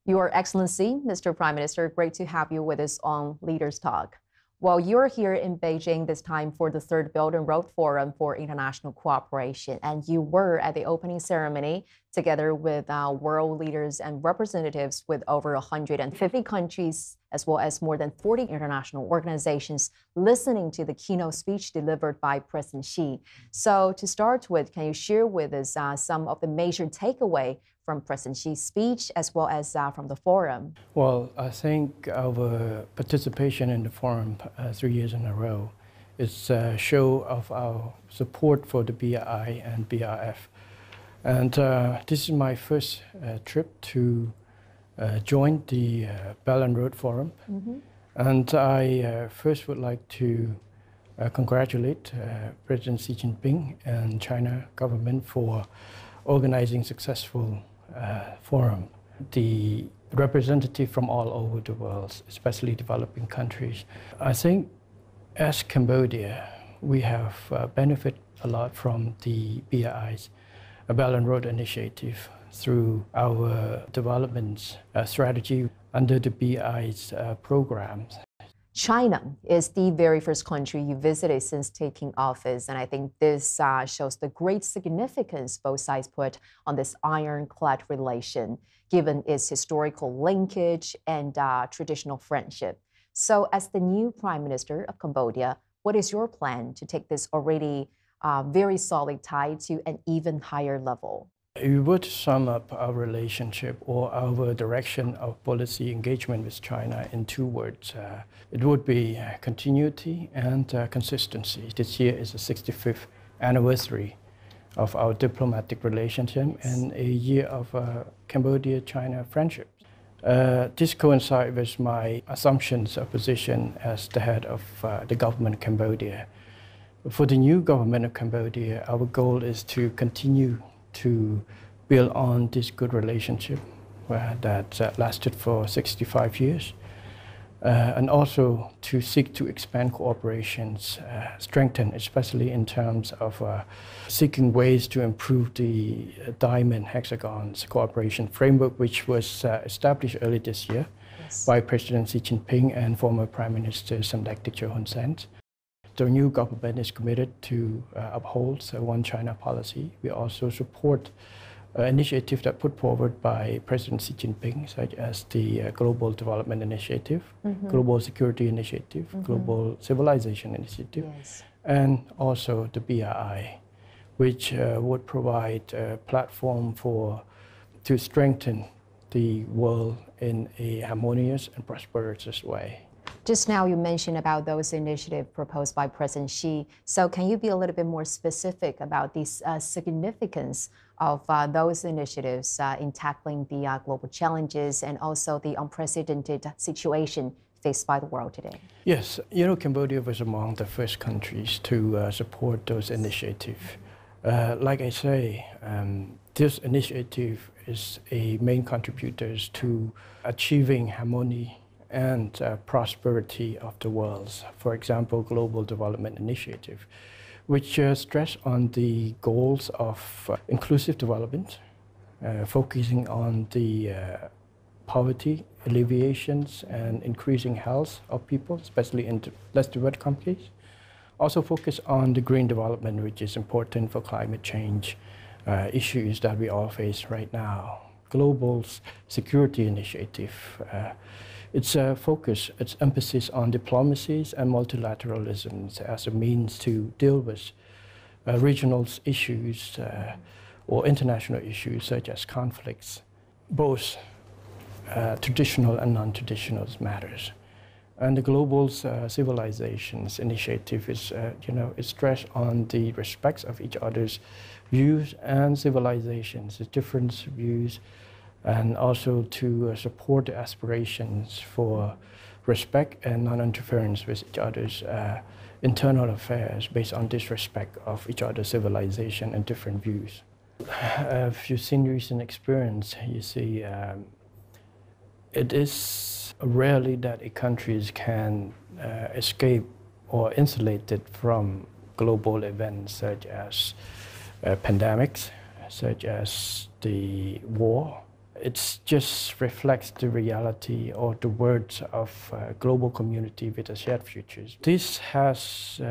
Your Excellency, Mr. Prime Minister, great to have you with us on Leaders Talk. Well, you're here in Beijing this time for the third Belt and Road Forum for International Cooperation, and you were at the opening ceremony together with world leaders and representatives with over 150 countries, as well as more than 40 international organizations, listening to the keynote speech delivered by President Xi. So to start with, can you share with us some of the major takeaway from President Xi's speech as well as from the forum? Well, I think our participation in the forum 3 years in a row is a show of our support for the BRI and BRF. And this is my first trip to join the Belt and Road Forum. And I first would like to congratulate President Xi Jinping and China government for organizing successful forum. The representative from all over the world, especially developing countries. I think as Cambodia, we have benefited a lot from the BRI's Belt and Road Initiative through our development strategy under the BRI's programs. China is the very first country you visited since taking office, and I think this shows the great significance both sides put on this ironclad relation, given its historical linkage and traditional friendship. So as the new Prime Minister of Cambodia, what is your plan to take this already very solid tie to an even higher level? We would sum up our relationship or our direction of policy engagement with China in two words. It would be continuity and consistency. This year is the 65th anniversary of our diplomatic relationship and a year of Cambodia-China friendship. This coincides with my assumptions of position as the head of the government of Cambodia. For the new government of Cambodia, our goal is to continue to build on this good relationship that lasted for 65 years, and also to seek to expand cooperations, strengthen, especially in terms of seeking ways to improve the Diamond Hexagons cooperation framework, which was established early this year by President Xi Jinping and former Prime Minister Samdech Techo Hun Sen. The new government is committed to uphold the One China policy. We also support initiatives that put forward by President Xi Jinping, such as the Global Development Initiative, Global Security Initiative, Global Civilization Initiative, and also the BRI, which would provide a platform to strengthen the world in a harmonious and prosperous way. Just now you mentioned about those initiatives proposed by President Xi. So can you be a little bit more specific about the significance of those initiatives in tackling the global challenges and also the unprecedented situation faced by the world today? Yes, you know, Cambodia was among the first countries to support those initiatives. Like I say, this initiative is a main contributor to achieving harmony and prosperity of the world. For example, Global Development Initiative, which stress on the goals of inclusive development, focusing on the poverty alleviations and increasing health of people, especially in less developed countries. Also focus on the green development, which is important for climate change issues that we all face right now. Global Security Initiative, its focus, its emphasis on diplomacies and multilateralism as a means to deal with regional issues or international issues such as conflicts, both traditional and non-traditional matters. And the Global Civilizations Initiative is, is stressed on the respect of each other's views and civilizations, the different views, and also to support the aspirations for respect and non-interference with each other's internal affairs based on disrespect of each other's civilization and different views. If you've seen recent experience, you see it is rarely that a countries can escape or insulated from global events such as pandemics, such as the war, It just reflects the reality or the words of a global community with a shared futures. This has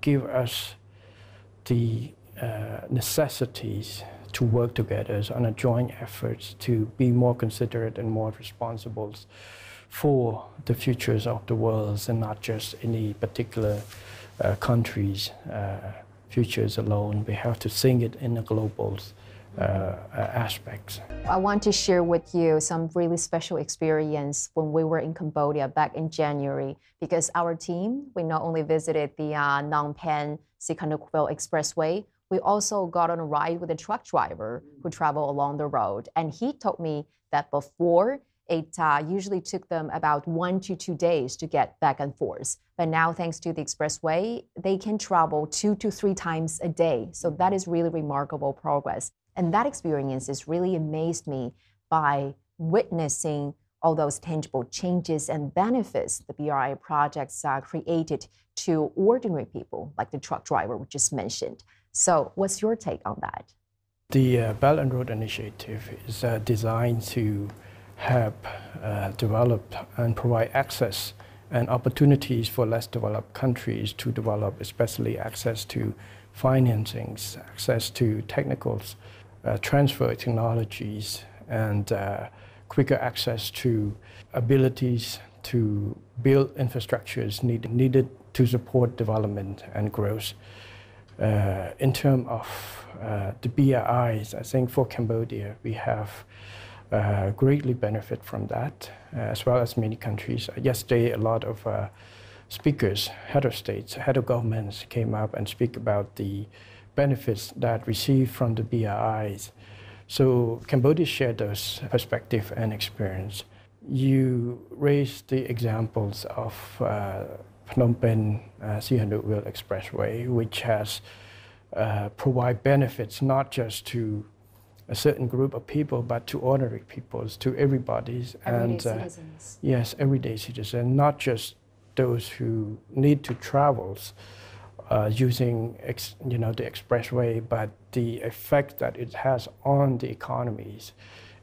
given us the necessities to work together on a joint effort to be more considerate and more responsible for the futures of the world and not just any particular country's futures alone. We have to think it in a global aspects. I want to share with you some really special experience when we were in Cambodia back in January, because our team, we not only visited the Phnom Penh Sihanoukville Expressway, we also got on a ride with a truck driver who traveled along the road. And he told me that before, it usually took them about 1 to 2 days to get back and forth. But now, thanks to the expressway, they can travel 2 to 3 times a day. So that is really remarkable progress. And that experience has really amazed me by witnessing all those tangible changes and benefits the BRI projects created to ordinary people, like the truck driver we just mentioned. So what's your take on that? The Belt and Road Initiative is designed to help develop and provide access and opportunities for less developed countries to develop, especially access to financings, access to technicals, transfer technologies, and quicker access to abilities to build infrastructures needed to support development and growth. In terms of the BRIs, I think for Cambodia, we have greatly benefit from that, as well as many countries. Yesterday, a lot of speakers, head of states, head of governments came up and speak about the benefits that received from the BRIs. So Cambodia shared those perspective and experience. You raised the examples of Phnom Penh Sihanoukville Expressway, which has provide benefits not just to a certain group of people, but to ordinary peoples, to everybody's. Everyday citizens. Yes, everyday citizens, not just those who need to travel using the expressway, but the effect that it has on the economies.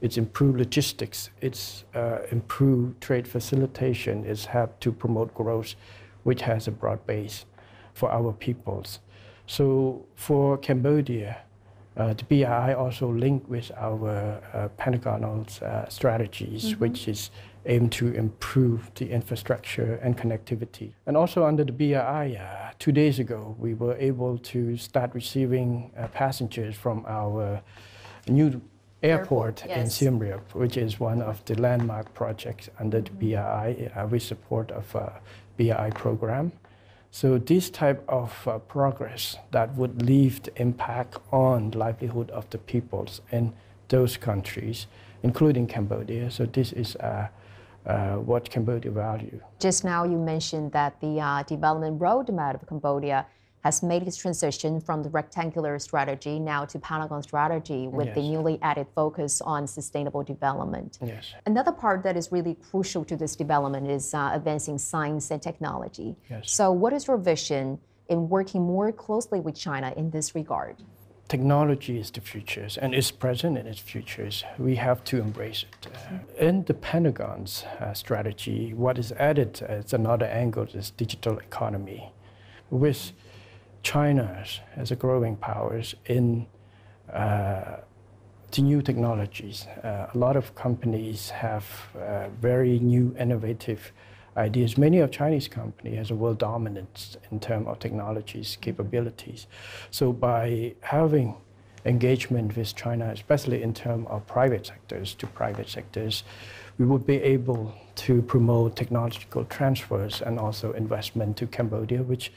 It's improved logistics, it's improved trade facilitation, it's helped to promote growth, which has a broad base for our peoples. So for Cambodia, the BRI also linked with our Pentagonal strategies, which is aimed to improve the infrastructure and connectivity. And also under the BRI, 2 days ago, we were able to start receiving passengers from our new airport in Siem Reap, which is one of the landmark projects under the BRI with support of BRI program. So this type of progress that would leave the impact on the livelihood of the peoples in those countries, including Cambodia. So this is what Cambodia value. Just now you mentioned that the development roadmap of Cambodia has made its transition from the rectangular strategy now to Pentagon strategy with the newly added focus on sustainable development. Yes. Another part that is really crucial to this development is advancing science and technology. Yes. So what is your vision in working more closely with China in this regard? Technology is the future, and it's present in its futures. We have to embrace it. In the Pentagon's strategy, what is added as another angle is digital economy. With China as a growing powers in the new technologies. A lot of companies have very new, innovative ideas. Many of Chinese companies has a world dominance in terms of technologies capabilities. So by having engagement with China, especially in terms of private sectors to private sectors, we would be able to promote technological transfers and also investment to Cambodia, which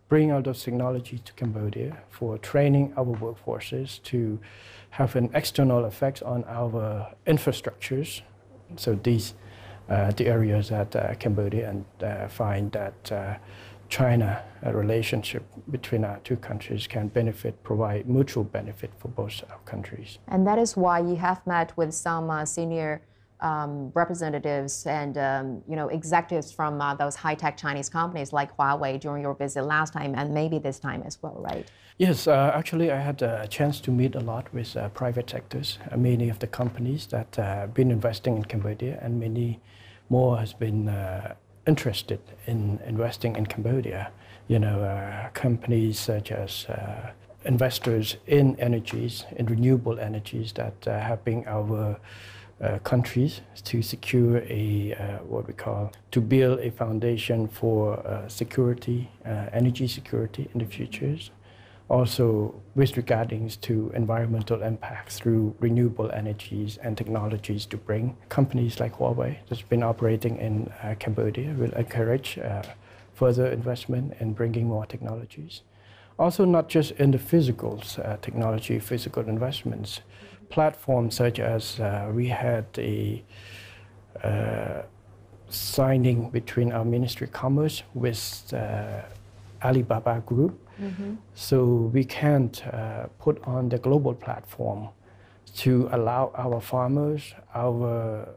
bring out those technology to Cambodia for training our workforces to have an external effect on our infrastructures. So these the areas that Cambodia and find that China relationship between our two countries can benefit, provide mutual benefit for both our countries. And that is why you have met with some senior representatives and executives from those high-tech Chinese companies like Huawei during your visit last time and maybe this time as well, right? Yes, actually I had a chance to meet a lot with private sectors. Many of the companies that have been investing in Cambodia and many more has been interested in investing in Cambodia. Companies such as investors in energies, in renewable energies that helping our countries to secure to build a foundation for security, energy security in the futures. Also, with regards to environmental impacts through renewable energies and technologies to bring, companies like Huawei that's been operating in Cambodia will encourage further investment in bringing more technologies. Also, not just in the physical technology, physical investments, platforms such as we had a signing between our Ministry of Commerce with Alibaba Group. Mm-hmm. So we can't put on the global platform to allow our farmers, our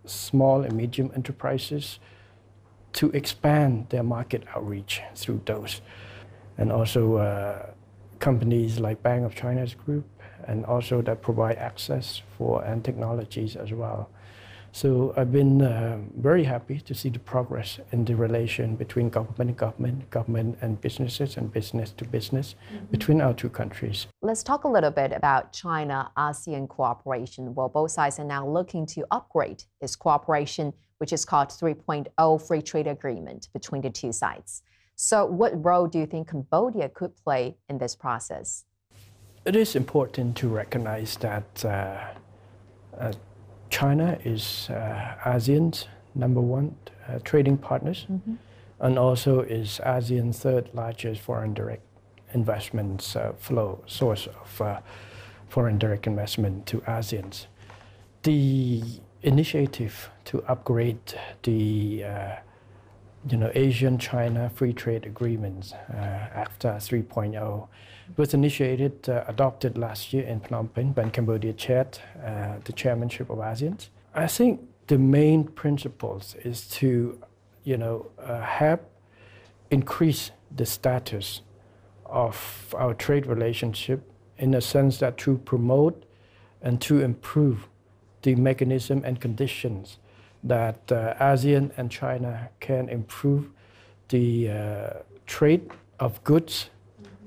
small and medium enterprises to expand their market outreach through those. And also companies like Bank of China's group and also that provide access for and technologies as well. So I've been very happy to see the progress in the relation between government and government, government and businesses and business to business between our two countries. Let's talk a little bit about China-ASEAN cooperation. Well, both sides are now looking to upgrade this cooperation, which is called 3.0 Free Trade Agreement between the two sides. So what role do you think Cambodia could play in this process? It is important to recognize that China is ASEAN's #1 trading partners, and also is ASEAN's third largest foreign direct investments source of foreign direct investment to ASEAN. The initiative to upgrade the Asian-China Free Trade Agreements after 3.0 was initiated, adopted last year in Phnom Penh when Cambodia chaired the chairmanship of ASEAN. I think the main principles is to, help increase the status of our trade relationship in a sense that to promote and to improve the mechanism and conditions that ASEAN and China can improve the trade of goods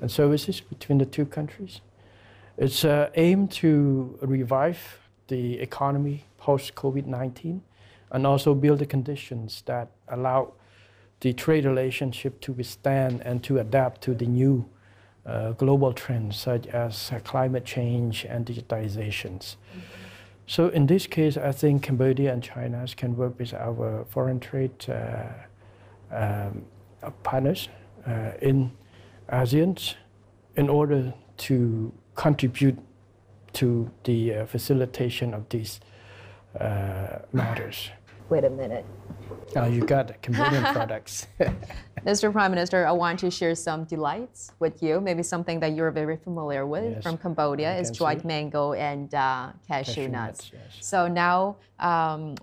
and services between the two countries. It's aimed to revive the economy post-COVID-19 and also build the conditions that allow the trade relationship to withstand and to adapt to the new global trends such as climate change and digitizations. So in this case, I think Cambodia and China can work with our foreign trade partners in ASEAN in order to contribute to the facilitation of these matters. Wait a minute. Oh, you got Cambodian products. Mr. Prime Minister, I want to share some delights with you, maybe something that you're very familiar with from Cambodia is dried mango and cashew nuts. Yes. So now,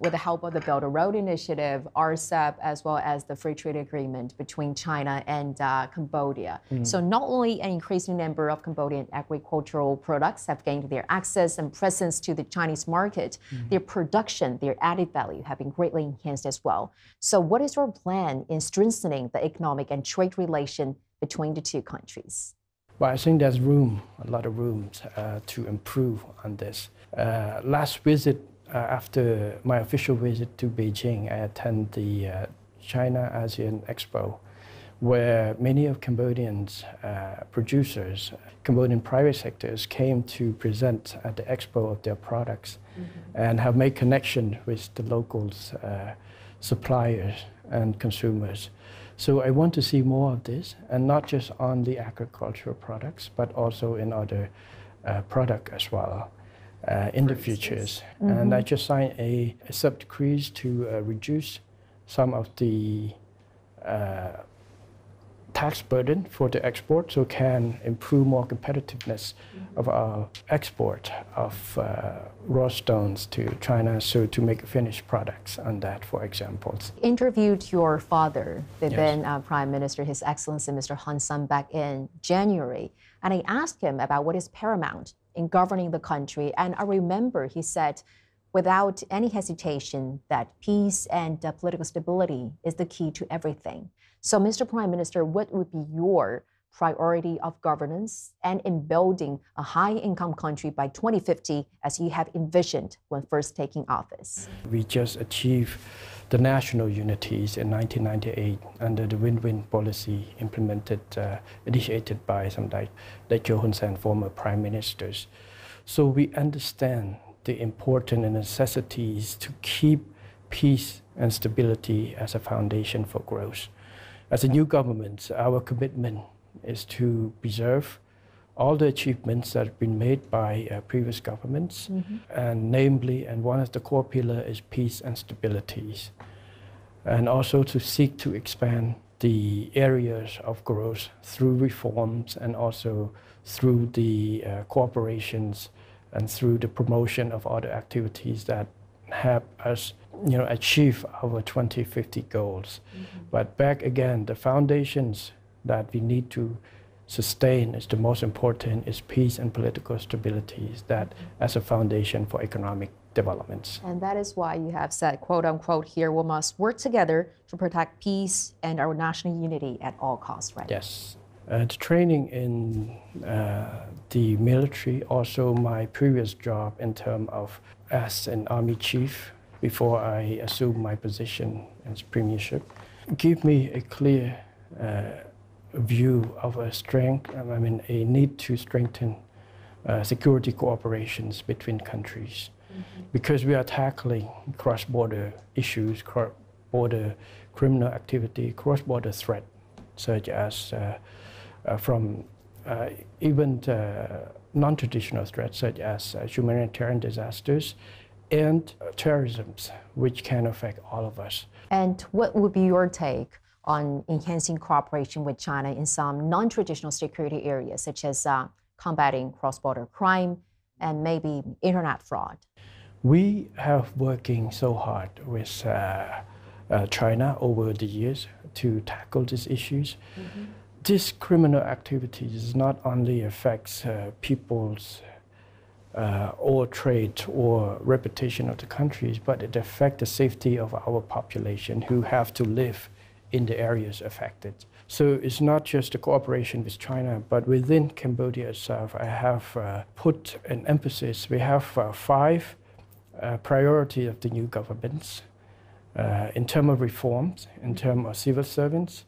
with the help of the Belt and Road Initiative, RCEP, as well as the Free Trade Agreement between China and Cambodia. So not only an increasing number of Cambodian agricultural products have gained their access and presence to the Chinese market, their production, their added value have been greatly enhanced as well. So what is your plan in strengthening the economic and trade relation between the two countries? Well, I think there's room, a lot of room to improve on this. Last visit, after my official visit to Beijing, I attended the China-ASEAN Expo, where many of Cambodians producers, Cambodian private sectors came to present at the expo of their products and have made connection with the locals, suppliers and consumers. So I want to see more of this, and not just on the agricultural products, but also in other products as well in the futures. And I just signed a sub-decrees to reduce some of the tax burden for the export, so can improve more competitiveness of our export of raw stones to China, so to make finished products on that, for example. Interviewed your father, the Yes. then Prime Minister, His Excellency Mr. Hun Sen, back in January, and I asked him about what is paramount in governing the country, and I remember he said, without any hesitation, that peace and political stability is the key to everything. So, Mr. Prime Minister, what would be your priority of governance and in building a high-income country by 2050, as you have envisioned when first taking office? We just achieved the national unities in 1998 under the win-win policy implemented, initiated by some like Hun Sen, former prime ministers. So we understand the importance and necessities to keep peace and stability as a foundation for growth. As a new government, our commitment is to preserve all the achievements that have been made by previous governments, and namely, and one of the core pillars is peace and stability, and also to seek to expand the areas of growth through reforms and also through the cooperations and through the promotion of other activities that help us, achieve our 2050 goals. But back again, the foundations that we need to sustain is the most important, is peace and political stability, that as a foundation for economic developments. And that is why you have said, quote unquote, here we must work together to protect peace and our national unity at all costs, right? Yes. The training in the military, also my previous job in terms of as an army chief before I assumed my position as premiership, give me a clear view of a a need to strengthen security cooperations between countries, because we are tackling cross-border issues, cross-border criminal activity, cross-border threat, such as from even non-traditional threats such as humanitarian disasters and terrorism, which can affect all of us. And what would be your take on enhancing cooperation with China in some non-traditional security areas, such as combating cross-border crime and maybe internet fraud? We have working so hard with China over the years to tackle these issues. This criminal activities not only affects people's or trade or reputation of the countries, but it affects the safety of our population who have to live in the areas affected. So it's not just the cooperation with China, but within Cambodia itself, I have put an emphasis. We have 5 priorities of the new governments in terms of reforms, in terms of civil servants.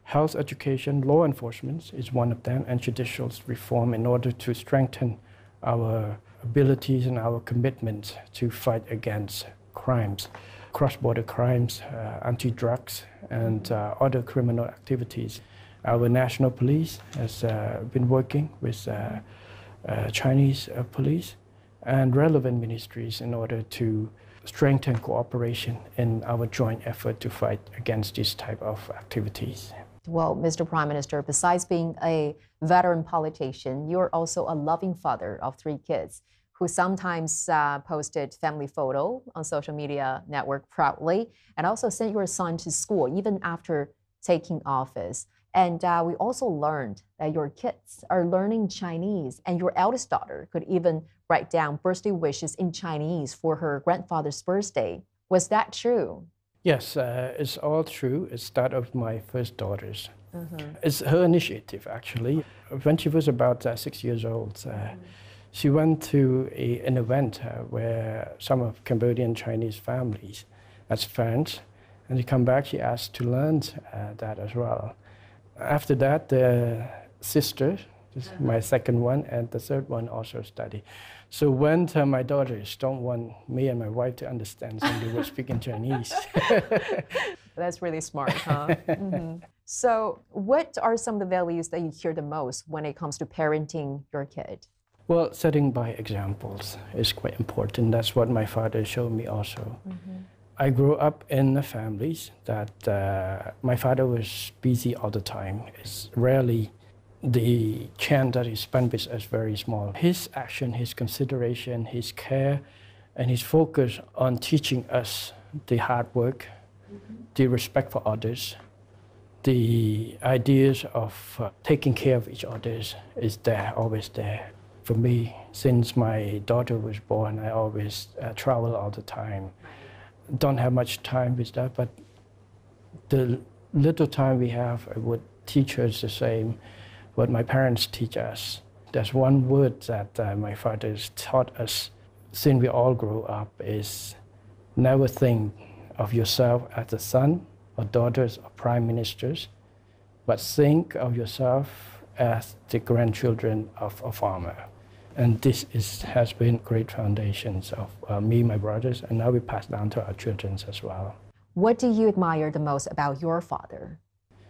Health education, law enforcement is one of them, and judicial reform in order to strengthen our abilities and our commitment to fight against crimes, cross-border crimes, anti-drugs, and other criminal activities. Our national police has been working with Chinese police and relevant ministries in order to strengthen cooperation in our joint effort to fight against this type of activities. Well, Mr. Prime Minister, besides being a veteran politician, you're also a loving father of 3 kids who sometimes posted family photo on social media network proudly, and also sent your son to school even after taking office. And we also learned that your kids are learning Chinese, and your eldest daughter could even write down birthday wishes in Chinese for her grandfather's birthday. Was that true? Yes, it's all true. It's that of my first daughters. It's her initiative, actually. When she was about 6 years old, she went to an event where some of Cambodian Chinese families as friends, and she come back, she asked to learn that as well. After that, the sister, my second one, and the third one also study. So when my daughters don't want me and my wife to understand, so they will speak in Chinese. That's really smart, huh? So what are some of the values that you hear the most when it comes to parenting your kid? Well, setting by examples is quite important. That's what my father showed me also. I grew up in a family that my father was busy all the time. It's rarely the chance that he spent with us very small. His action, his consideration, his care, and his focus on teaching us the hard work, the respect for others, the ideas of taking care of each other is there, always there. For me, since my daughter was born, I always travel all the time. Don't have much time with that, but the little time we have, I would teach her the same what my parents teach us. There's one word that my father has taught us since we all grew up is never think of yourself as a son or daughters of prime ministers, but think of yourself as the grandchildren of a farmer. And this has been great foundations of me, my brothers, and now we pass down to our children as well. What do you admire the most about your father?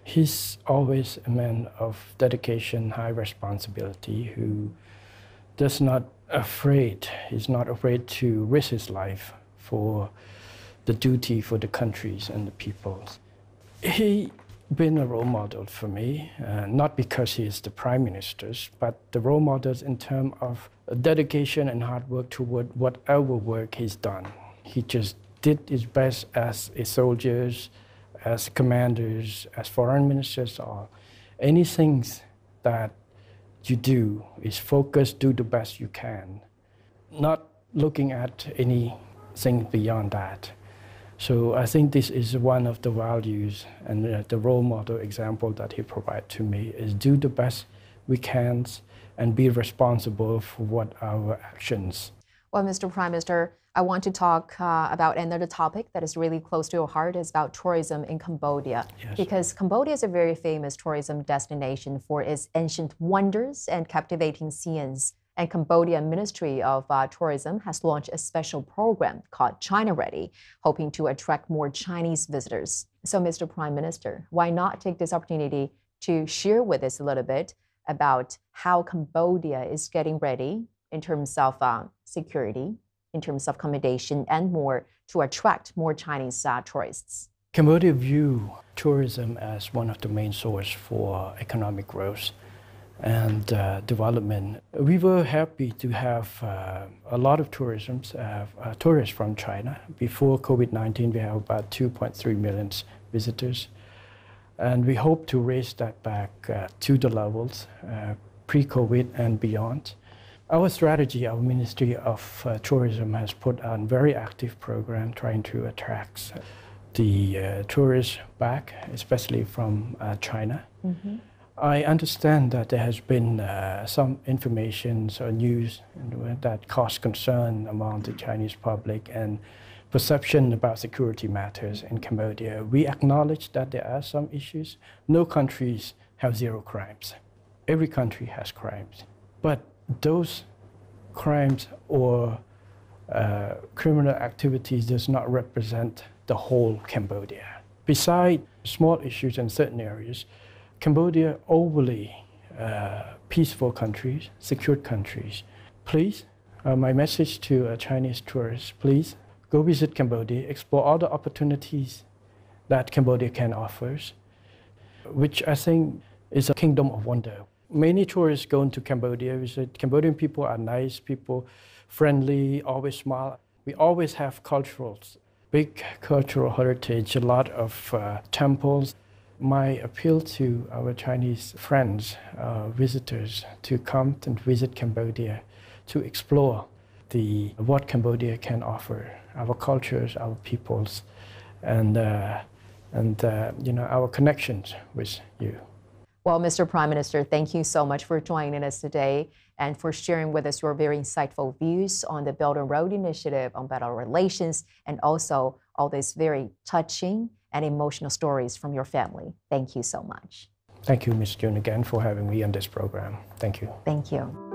He's always a man of dedication, high responsibility, who does not afraid. He's not afraid to risk his life for the duty for the countries and the peoples. He been a role model for me, not because he is the prime minister, but the role models in terms of dedication and hard work toward whatever work he's done. He just did his best as a soldiers, as commanders, as foreign ministers, or anything that you do is focus, do the best you can, not looking at anything beyond that. So I think this is one of the values and the role model example that he provided to me is do the best we can and be responsible for what our actions. Well, Mr. Prime Minister, I want to talk about another topic that is really close to your heart is about tourism in Cambodia. Yes. Because Cambodia is a very famous tourism destination for its ancient wonders and captivating scenes. And Cambodian Ministry of Tourism has launched a special program called China Ready, hoping to attract more Chinese visitors. So, Mr. Prime Minister, why not take this opportunity to share with us a little bit about how Cambodia is getting ready in terms of security, in terms of accommodation, and more to attract more Chinese tourists? Cambodia view tourism as one of the main sources for economic growth and development. We were happy to have a lot of tourists from China. Before COVID-19, we have about 2.3 million visitors. And we hope to raise that back to the levels pre-COVID and beyond. Our strategy, our Ministry of Tourism has put on a very active program trying to attract the tourists back, especially from China. Mm-hmm. I understand that there has been some information or news that caused concern among the Chinese public and perception about security matters in Cambodia. We acknowledge that there are some issues. No countries have zero crimes. Every country has crimes. But those crimes or criminal activities does not represent the whole Cambodia. Besides small issues in certain areas, Cambodia overly peaceful countries, secure countries. Please, my message to Chinese tourists, please go visit Cambodia, explore all the opportunities that Cambodia can offer, which I think is a kingdom of wonder. Many tourists go into Cambodia, visit. Cambodian people are nice people, friendly, always smile. We always have big cultural heritage, a lot of temples. My appeal to our Chinese friends, visitors, to come and visit Cambodia, to explore what Cambodia can offer, our cultures, our peoples, and our connections with you. Well, Mr. Prime Minister, thank you so much for joining us today and for sharing with us your very insightful views on the Belt and Road Initiative, on better relations, and also all these very touching and emotional stories from your family. Thank you so much. Thank you, Ms. June, again for having me on this program. Thank you. Thank you.